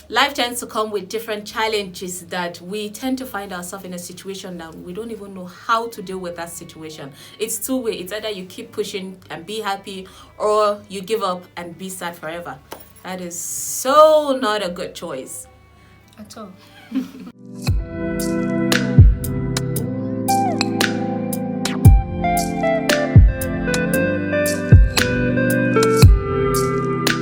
life tends to come with different challenges that we tend to find ourselves in a situation that we don't even know how to deal with that situation. It's two-way. It's either you keep pushing and be happy, or you give up and be sad forever. That is so not a good choice at all.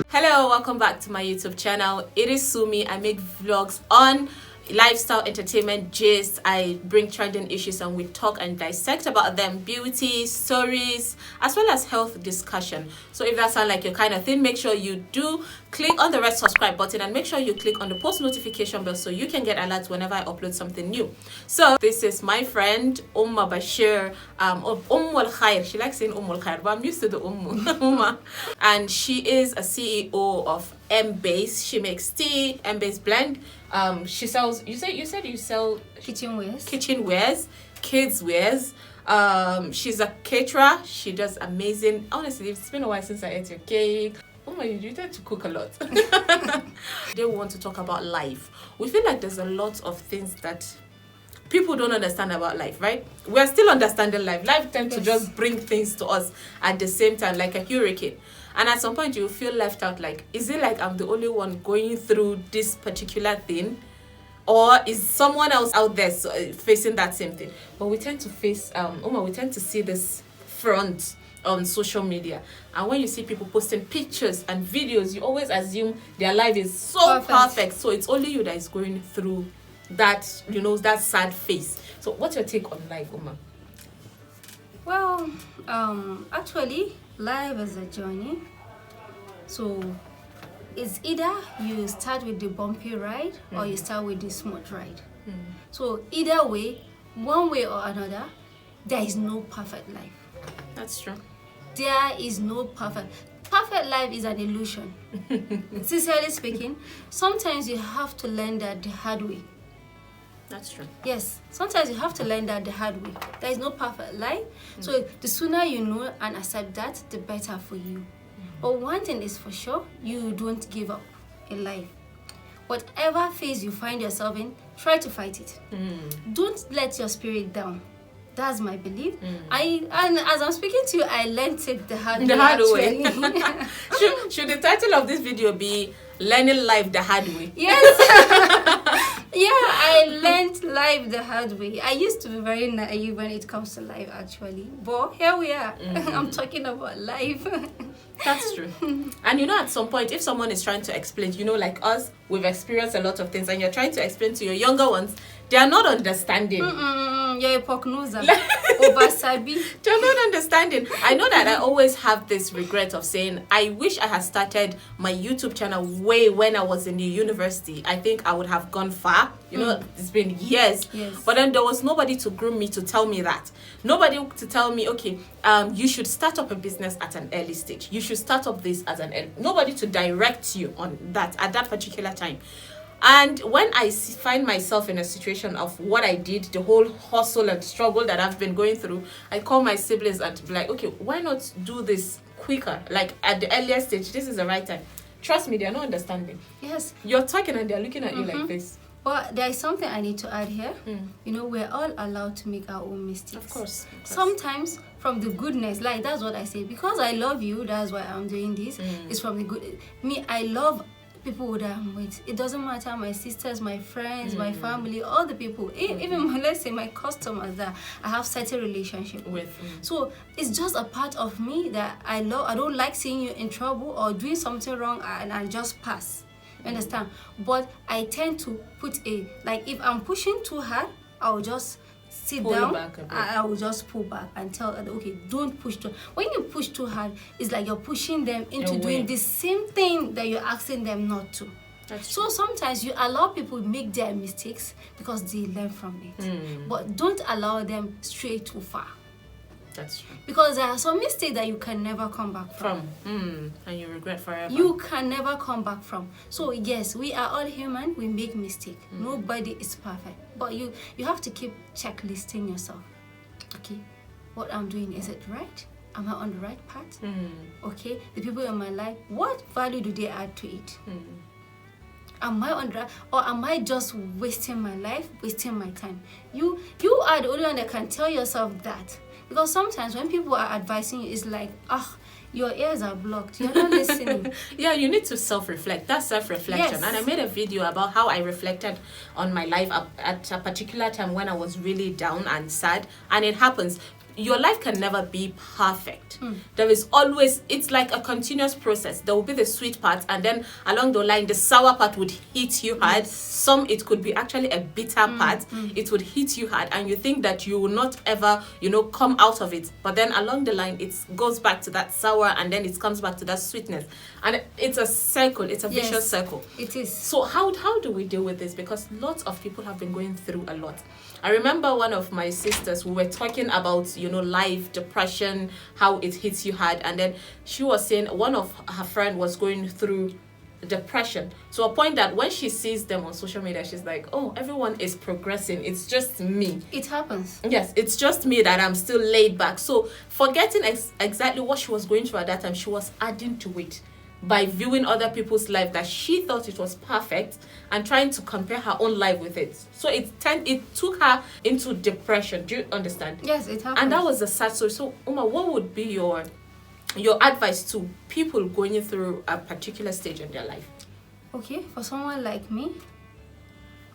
Hello, welcome back to my YouTube channel. It is Sumi. I make vlogs on lifestyle, entertainment, gist. I bring trending issues and we talk and dissect about them, beauty, stories, as well as health discussion. So if that sounds like your kind of thing, make sure you do click on the red subscribe button and make sure you click on the post notification bell so you can get alerts whenever I upload something new. So this is my friend Umma Bashir, of Ummulkhair. She likes saying Ummulkhair, but I'm used to the Umma. And she is a CEO of M-Base. She makes tea, M-Base blend. She sells, you said you sell kitchen wares, kids wares. She's a caterer. She does amazing. Honestly, it's been a while since I ate your cake. Oh my, you tend to cook a lot. They want to talk about life. We feel like there's a lot of things that people don't understand about life, right? We're still understanding life. Life tends to just bring things to us at the same time, like a hurricane. And at some point, you feel left out. Like, is it like I'm the only one going through this particular thing? Or is someone else out there facing that same thing? But we tend to face, we tend to see this front on social media. And when you see people posting pictures and videos, you always assume their life is so perfect. So it's only you that is going through that, that sad phase. So what's your take on life, Umma? Well, actually, life is a journey. So it's either you start with the bumpy ride or you start with the smooth ride. So either way, one way or another, there is no perfect life. That's true. There is no perfect life is an illusion. Sincerely speaking, sometimes you have to learn that the hard way. That's true. Yes, sometimes you have to learn that the hard way. There is no perfect life. So the sooner you know and accept that, the better for you. But one thing is for sure, you don't give up in life. Whatever phase you find yourself in, try to fight it. Don't let your spirit down. That's my belief. And as I'm speaking to you, I learned it the hard way. Should the title of this video be Learning Life the Hard Way? Yes. Yeah, I learned life the hard way. I used to be very naive when it comes to life, actually. But here we are. I'm talking about life. That's true. And at some point, if someone is trying to explain, like us, we've experienced a lot of things, and you're trying to explain to your younger ones, they are not understanding. You're a prognoser. Obasabi. They're not understanding. I know that I always have this regret of saying, I wish I had started my YouTube channel way when I was in the university. I think I would have gone far. It's been years. Yes. But then there was nobody to groom me to tell me that. Nobody to tell me, okay, you should start up a business at an early stage. You should start up this as an early. Nobody to direct you on that at that particular time. And when I find myself in a situation of what I did, the whole hustle and struggle that I've been going through, I call my siblings and be like, okay, why not do this quicker? Like at the earliest stage, this is the right time. Trust me, they're not understanding. Yes. You're talking and they're looking at you like this. But there is something I need to add here. We're all allowed to make our own mistakes. Of course. Sometimes from the goodness, like that's what I say. Because I love you, that's why I'm doing this. It's from the good. Me, I love people that I'm with. It doesn't matter, my sisters, my friends, my family, all the people, even let's say my customers that I have certain relationship with. So it's just a part of me that I love. I don't like seeing you in trouble or doing something wrong and I just pass. You understand? But I tend to put if I'm pushing too hard, I'll just sit down. I will just pull back and tell them, okay, don't push too. When you push too hard, it's like you're pushing them into doing the same thing that you're asking them not to. So sometimes you allow people to make their mistakes because they learn from it. But don't allow them stray too far. That's true. Because there are some mistakes that you can never come back from. And you regret forever. You can never come back from. So yes, we are all human. We make mistakes. Nobody is perfect. But you have to keep checklisting yourself. Okay, what I'm doing, is it right? Am I on the right path? Okay, the people in my life, what value do they add to it? Am I on track, or am I just wasting my life, wasting my time? You are the only one that can tell yourself that. Because sometimes when people are advising you, it's like, your ears are blocked. You're not listening. Yeah, you need to self-reflect. That's self-reflection. Yes. And I made a video about how I reflected on my life at a particular time when I was really down and sad. And it happens. Your life can never be perfect. There is always, it's like a continuous process. There will be the sweet part, and then along the line, the sour part would hit you hard. Some, it could be actually a bitter part. It would hit you hard, and you think that you will not ever, come out of it. But then along the line, it goes back to that sour, and then it comes back to that sweetness. And it's a circle. It's a vicious circle. It is. So how do we deal with this? Because lots of people have been going through a lot. I remember one of my sisters, we were talking about, life, depression, how it hits you hard. And then she was saying one of her friend was going through depression. To a point that when she sees them on social media, she's like, oh, everyone is progressing. It's just me. It happens. Yes, it's just me that I'm still laid back. So forgetting exactly what she was going through at that time, she was adding to it by viewing other people's life that she thought it was perfect and trying to compare her own life with it. So it took her into depression. Do you understand? Yes, it happens. And that was a sad story. So Umma, what would be your advice to people going through a particular stage in their life? Okay, for someone like me,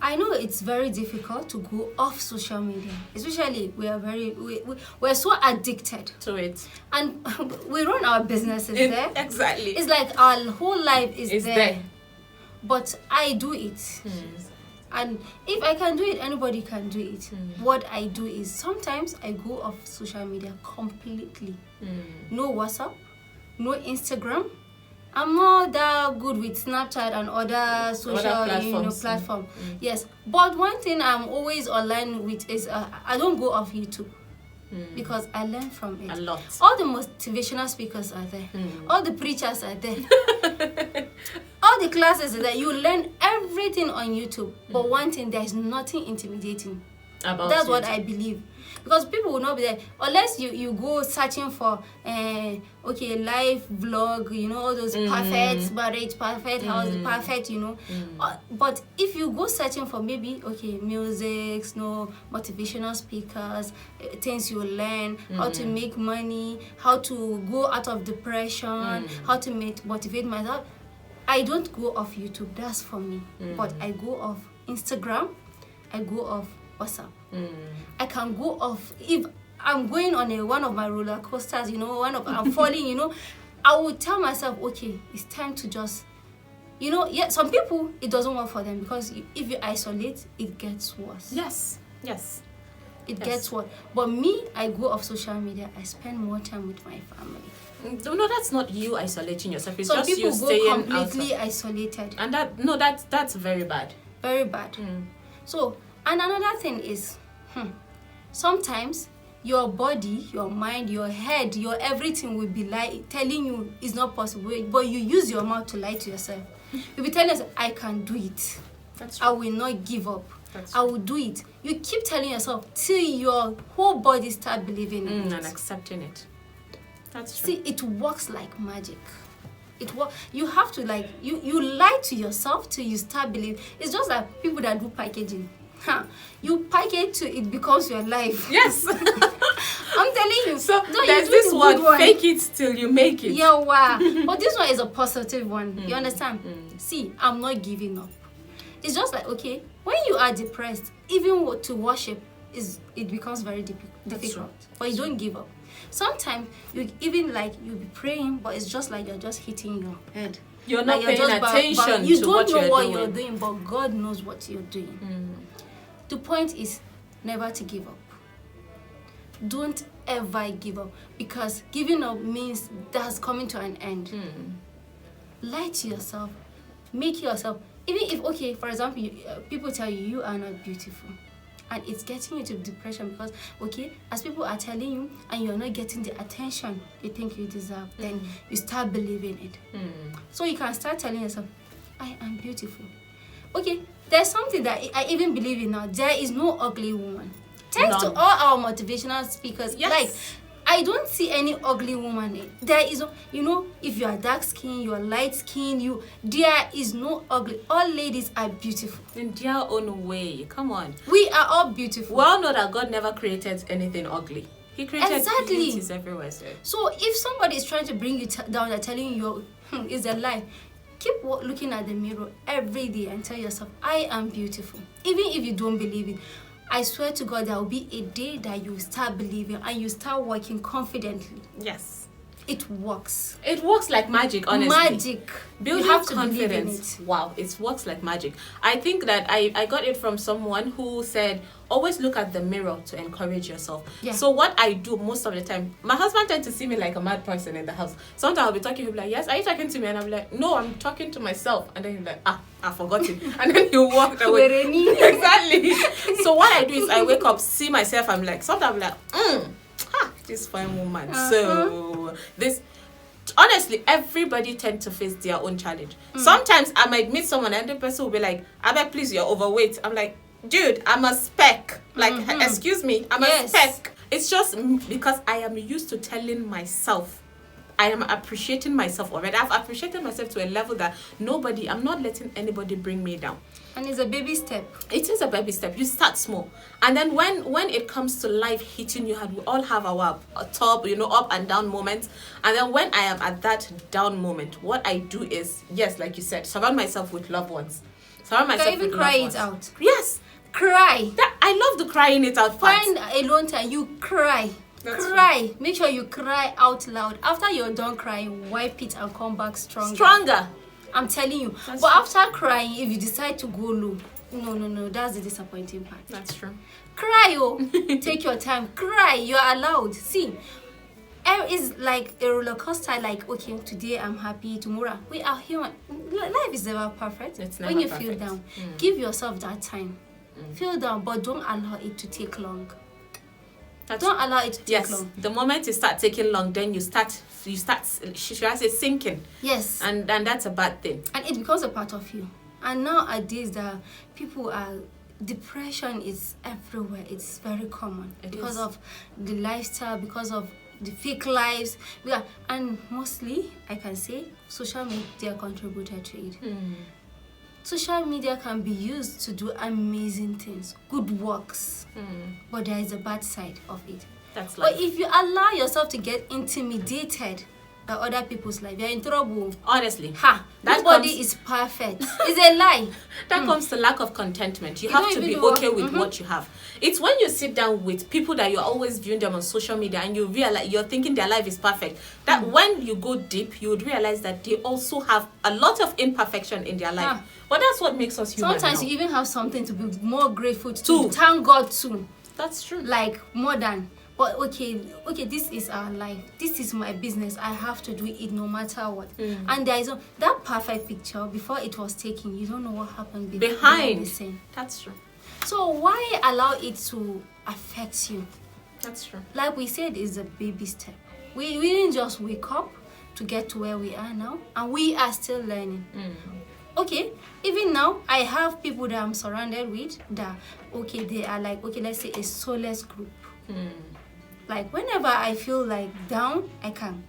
I know it's very difficult to go off social media, especially we're so addicted to it, and we run our businesses there. Exactly, it's like our whole life is there. But I do it, and if I can do it, anybody can do it. What I do is sometimes I go off social media completely. No WhatsApp, no Instagram. I'm not that good with Snapchat and other social platforms. Yes, but one thing I'm always online with is I don't go off YouTube because I learn from it a lot. All the motivational speakers are there. All the preachers are there. All the classes are there. You learn everything on YouTube. But one thing, there is nothing intimidating about that's YouTube. What I believe. Because people will not be there unless you go searching for life vlog, all those perfect marriage, perfect house, perfect, but if you go searching for maybe music, motivational speakers, things you learn, how to make money, how to go out of depression, how to motivate myself, I don't go off YouTube. That's for me. But I go off Instagram, I go off WhatsApp. I can go off if I'm going on one of my roller coasters, I'm falling, I would tell myself, okay, it's time to just, some people, it doesn't work for them because if you isolate, it gets worse. Yes. It gets worse. But me, I go off social media, I spend more time with my family. No, that's not you isolating yourself. It's some just people you staying go completely isolated. And that's very bad. Very bad. So, and another thing is, sometimes your body, your mind, your head, your everything will be telling you it's not possible, but you use your mouth to lie to yourself. You'll be telling yourself, I can do it. That's I will not give up. That's I will do it. You keep telling yourself till your whole body start believing in it. And accepting it. That's true. See, it works like magic. You have to you lie to yourself till you start believing. It's just like people that do packaging. You package till it becomes your life. Yes. I'm telling you. So there's this one, fake it till you make it. Yeah, wow. But this one is a positive one. You understand? See, I'm not giving up. It's just like, okay, when you are depressed, even to worship, it becomes very difficult. But you don't give up. Sometimes you even you'll be praying, but it's just like you're just hitting your head. You're not paying attention you to don't know what you're you're doing, but God knows what you're doing. The point is never to give up. Don't ever give up, because giving up means that's coming to an end. Lie to yourself. Make yourself, even if, for example, people tell you are not beautiful, and it's getting you to depression because, as people are telling you and you're not getting the attention you think you deserve, then you start believing it. So you can start telling yourself, I am beautiful. There's something that I even believe in now. There is no ugly woman. Thanks to all our motivational speakers. Yes. I don't see any ugly woman. There is, if you are dark skin, you are light skin, there is no ugly. All ladies are beautiful. In their own way. Come on. We are all beautiful. We all know that God never created anything ugly. He created beauties everywhere. So if somebody is trying to bring you down and telling you it's a lie, keep looking at the mirror every day and tell yourself, I am beautiful. Even if you don't believe it, I swear to God, there will be a day that you start believing and you start working confidently. Yes. It works. It works like magic, honestly. Magic. Building you have to confidence. Believe in it. Wow, it works like magic. I think that I got it from someone who said, always look at the mirror to encourage yourself. Yeah. So what I do most of the time, my husband tends to see me like a mad person in the house. Sometimes I'll be talking, he'll be like, yes, are you talking to me? And I'll be like, no, I'm talking to myself. And then he'll be like, I forgot it. And then he'll walk away. Exactly. So what I do is I wake up, see myself, I'm like, sometimes I'm like, this fine woman. So this, honestly, everybody tends to face their own challenge. Sometimes I might meet someone and the person will be like, I beg, please, you're overweight. I'm like, dude, I'm a speck. Like, excuse me, I'm a speck. It's just because I am used to telling myself, I am appreciating myself already. I've appreciated myself to a level that I'm not letting anybody bring me down. And it's a baby step. It is a baby step. You start small. And then when it comes to life hitting you hard, we all have our top, up and down moments. And then when I am at that down moment, what I do is, yes, like you said, surround myself with loved ones. Surround myself with loved ones. Can even cry it out. Yes. Cry. I love the crying it out part. Find alone time, you cry. Cry. Make sure you cry out loud. After you're done crying, wipe it and come back stronger. I'm telling you. But after crying, if you decide to go low, no, that's the disappointing part. That's true. Cry, take your time. Cry. You're allowed. See, it's like a roller coaster. Like, okay, today I'm happy. Tomorrow we are human. Life is never perfect. It's never when you perfect. feel down, give yourself that time. Feel down, but don't allow it to take long. Don't allow it to take long. The moment you start taking long, then you start should I say sinking. Yes. And that's a bad thing. And it becomes a part of you. And nowadays depression is everywhere. It's very common because of the lifestyle, because of the fake lives. And mostly, I can say, social media contributed to it. Social media can be used to do amazing things, good works, but there is a bad side of it. That's life. But if you allow yourself to get intimidated by other people's life, you're in trouble. Honestly. Nobody is perfect. It's a lie. That comes to lack of contentment. You have to be okay with what you have. It's when you sit down with people that you're always viewing them on social media and you realize you're thinking their life is perfect, that when you go deep, you would realize that they also have a lot of imperfection in their life. But that's what makes us human. Sometimes you even have something to be more grateful to thank God to. That's true. Like more than, but okay, this is our life. This is my business. I have to do it no matter what. And there is that perfect picture before it was taken. You don't know what happened behind the scene. That's true. So why allow it to affect you? That's true. Like we said, it's a baby step. We didn't just wake up to get to where we are now, and we are still learning. Okay, even now, I have people that I'm surrounded with that, they are like, let's say a soulless group. Like, whenever I feel like down, I can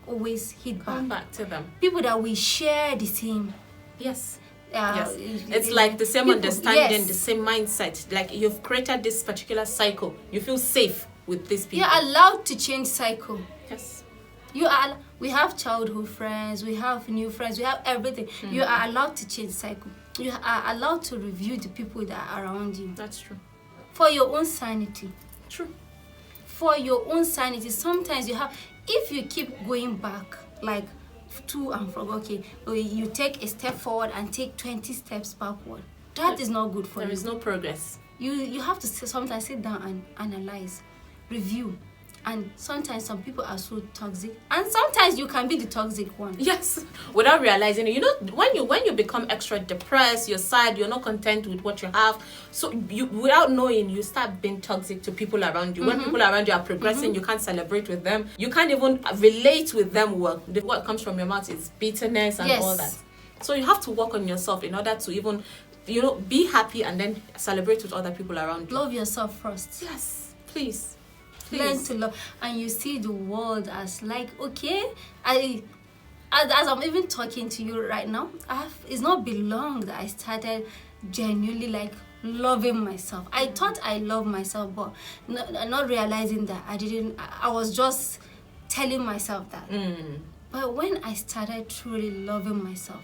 always hit back to them. People that we share the same. Yes. It's like the same understanding, the same mindset. Like, you've created this particular cycle. You feel safe with these people. You're allowed to change cycle. Yes. We have childhood friends, we have new friends, we have everything. You are allowed to change cycle. You are allowed to review the people that are around you. That's true. For your own sanity. True. For your own sanity. Sometimes if you keep going back, like to and from, you take a step forward and take 20 steps backward. That is not good for you. There is no progress. You have to sometimes sit down and analyze, review. And sometimes some people are so toxic, and sometimes you can be the toxic one. Yes, without realizing it. When you become extra depressed, you're sad, you're not content with what you have. So without knowing, you start being toxic to people around you. When people around you are progressing, you can't celebrate with them. You can't even relate with them well. What comes from your mouth is bitterness and all that. So you have to work on yourself in order to even, be happy and then celebrate with other people around you. Love yourself first. Yes, please. Learn to love, and you see the world as like, okay, as I'm even talking to you right now, it's not been long that I started genuinely like loving myself. I thought I loved myself, but not realizing that I was just telling myself that. But when I started truly loving myself,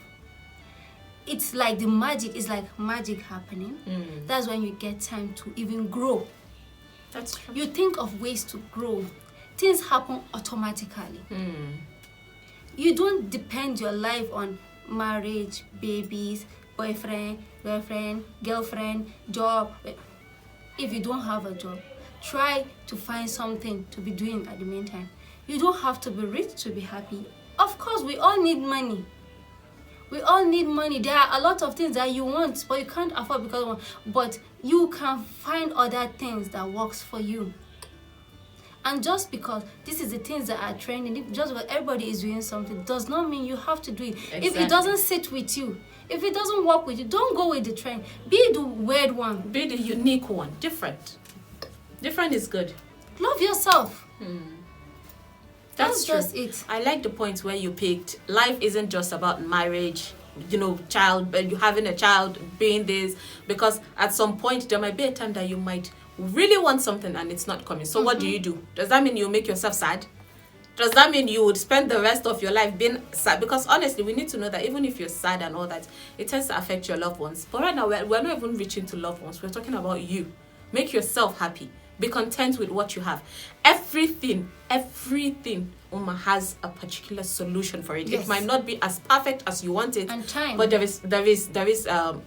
it's like magic happening. That's when you get time to even grow. That's true. You think of ways to grow. Things happen automatically. You don't depend your life on marriage, babies, boyfriend, girlfriend, job. If you don't have a job, try to find something to be doing at the meantime. You don't have to be rich to be happy. Of course, we all need money. We all need money. There are a lot of things that you want, but you can't afford but you can find other things that works for you. And just because this is the things that are trending, just because everybody is doing something, does not mean you have to do it. Exactly. If it doesn't sit with you, if it doesn't work with you, don't go with the trend. Be the weird one. Be the unique one. Different. Different is good. Love yourself. That's just it. I like the point where you picked. Life isn't just about marriage, you having a child, being this, because at some point there might be a time that you might really want something and it's not coming. So what do? Does that mean you make yourself sad? Does that mean you would spend the rest of your life being sad? Because honestly, we need to know that even if you're sad and all that, it tends to affect your loved ones. But right now, we're not even reaching to loved ones. We're talking about you. Make yourself happy. Be content with what you have. Everything, Umma, has a particular solution for it. Yes. It might not be as perfect as you want it, and time. But there is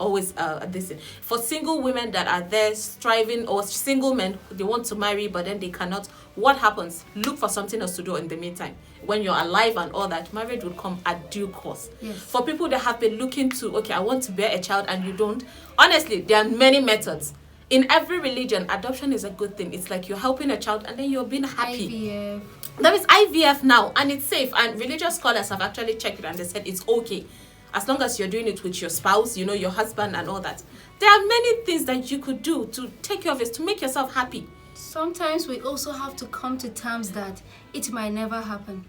always this thing. For single women that are there striving, or single men, they want to marry but then they cannot. What happens? Look for something else to do in the meantime. When you're alive and all that, marriage will come at due course. Yes. For people that have been looking to, okay, I want to bear a child and you don't. Honestly, there are many methods. In every religion, adoption is a good thing. It's like you're helping a child and then you're being happy. IVF. There is IVF now and it's safe. And religious scholars have actually checked it and they said it's okay. As long as you're doing it with your spouse, your husband and all that. There are many things that you could do to take care of it, to make yourself happy. Sometimes we also have to come to terms that it might never happen.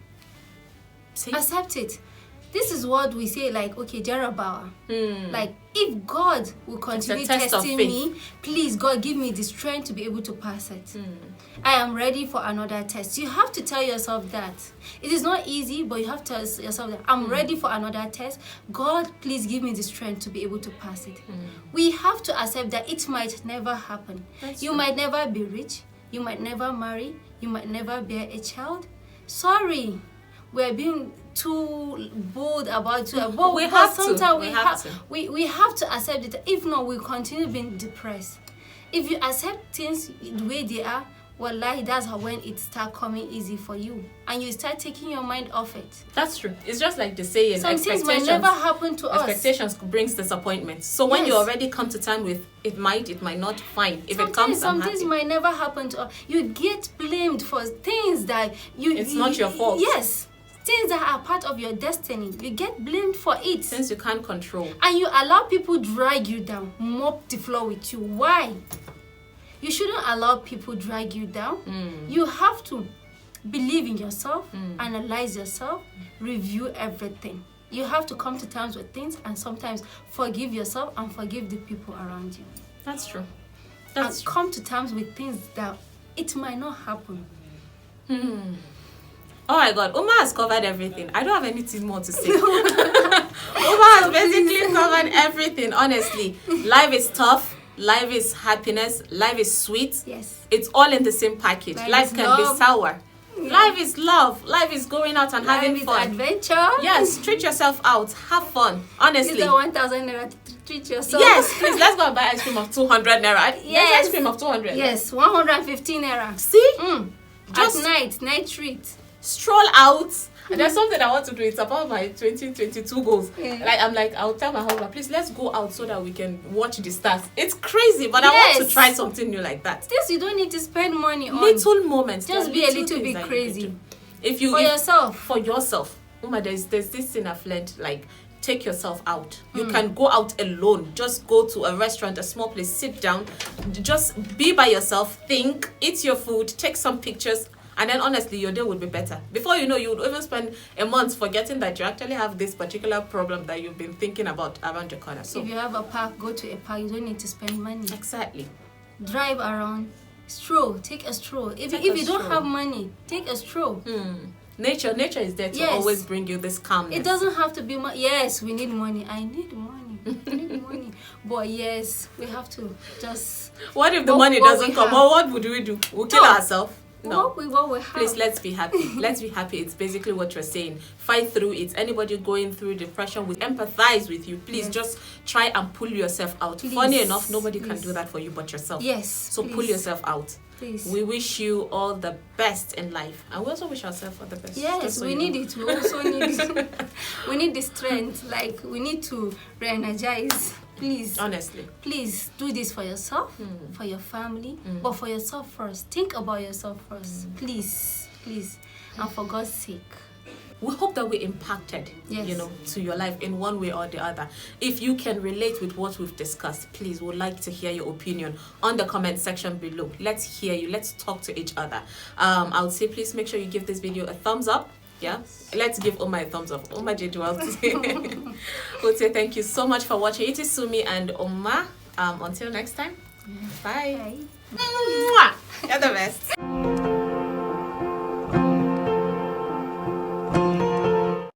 See? Accept it. This is what we say, like, okay, Jarabawa. Like, if God will continue testing me, please, God, give me the strength to be able to pass it. I am ready for another test. You have to tell yourself that. It is not easy, but you have to tell yourself that I'm ready for another test. God, please give me the strength to be able to pass it. We have to accept that it might never happen. You might never be rich. You might never marry. You might never bear a child. Sorry. We're being too bold about it. But we have to accept it. If not, we'll continue being depressed. If you accept things the way they are, wallahi, that's when it starts coming easy for you. And you start taking your mind off it. That's true. It's just like the saying, some things might never happen to us. Expectations brings disappointment. So when you already come to time with it might not, fine. If it comes, some things might never happen to us. You get blamed for things that it's not your fault. Yes. Things that are part of your destiny, you get blamed for it. Things you can't control. And you allow people drag you down, mop the floor with you. Why? You shouldn't allow people drag you down. You have to believe in yourself, analyze yourself, review everything. You have to come to terms with things and sometimes forgive yourself and forgive the people around you. That's true. Come to terms with things that it might not happen. Oh my God, Umma has covered everything. I don't have anything more to say. Umma has basically covered everything, honestly. Life is tough. Life is happiness. Life is sweet. Yes. It's all in the same package. Life can be sour. Yeah. Life is love. Life is going out and having fun. Life is adventure. Yes, treat yourself out. Have fun. Honestly. Use 1,000 naira to treat yourself. Yes, please, let's go and buy ice cream of 200 naira. Yes. Ice cream of 200. Yes, 115 naira. See? Just night treat. Stroll out. And there's something I want to do. It's about my 2022 goals. Yeah. I'll tell my husband, please, let's go out so that we can watch the stars. It's crazy, but I want to try something new like that. This you don't need to spend money on. Little moments. Just be a little bit crazy. For yourself. Umma, there's this thing I've learned, like, take yourself out. You can go out alone. Just go to a restaurant, a small place, sit down, just be by yourself, think, eat your food, take some pictures, and then honestly, your day would be better. Before you know, you would even spend a month forgetting that you actually have this particular problem that you've been thinking about around your corner. So if you have a park, go to a park. You don't need to spend money. Exactly. Drive around, stroll, take a stroll. If you don't have money, take a stroll. Nature is there to always bring you this calmness. It doesn't have to be money. Yes, we need money. I need money. I need money. But yes, we have to just. What if the money doesn't come? Or what would we do? We'll kill ourselves. No. What we have. Please, let's be happy. Let's be happy. It's basically what you're saying. Fight through it. Anybody going through depression, we empathize with you. Please just try and pull yourself out. Please. Funny enough, nobody can do that for you but yourself. Yes. So pull yourself out. Please. We wish you all the best in life. And we also wish ourselves all the best. Yes, so we need it. We also need it. We need the strength. Like, we need to re-energize. Please. Honestly. Please do this for yourself, for your family, but for yourself first. Think about yourself first. Please. And for God's sake. We hope that we impacted, to your life in one way or the other. If you can relate with what we've discussed, please, we'd like to hear your opinion on the comment section below. Let's hear you. Let's talk to each other. I would say please make sure you give this video a thumbs up. Yeah, let's give Umma a thumbs up. Umma did well today. We'll say thank you so much for watching. It is Sumi and Umma. Until next time, bye.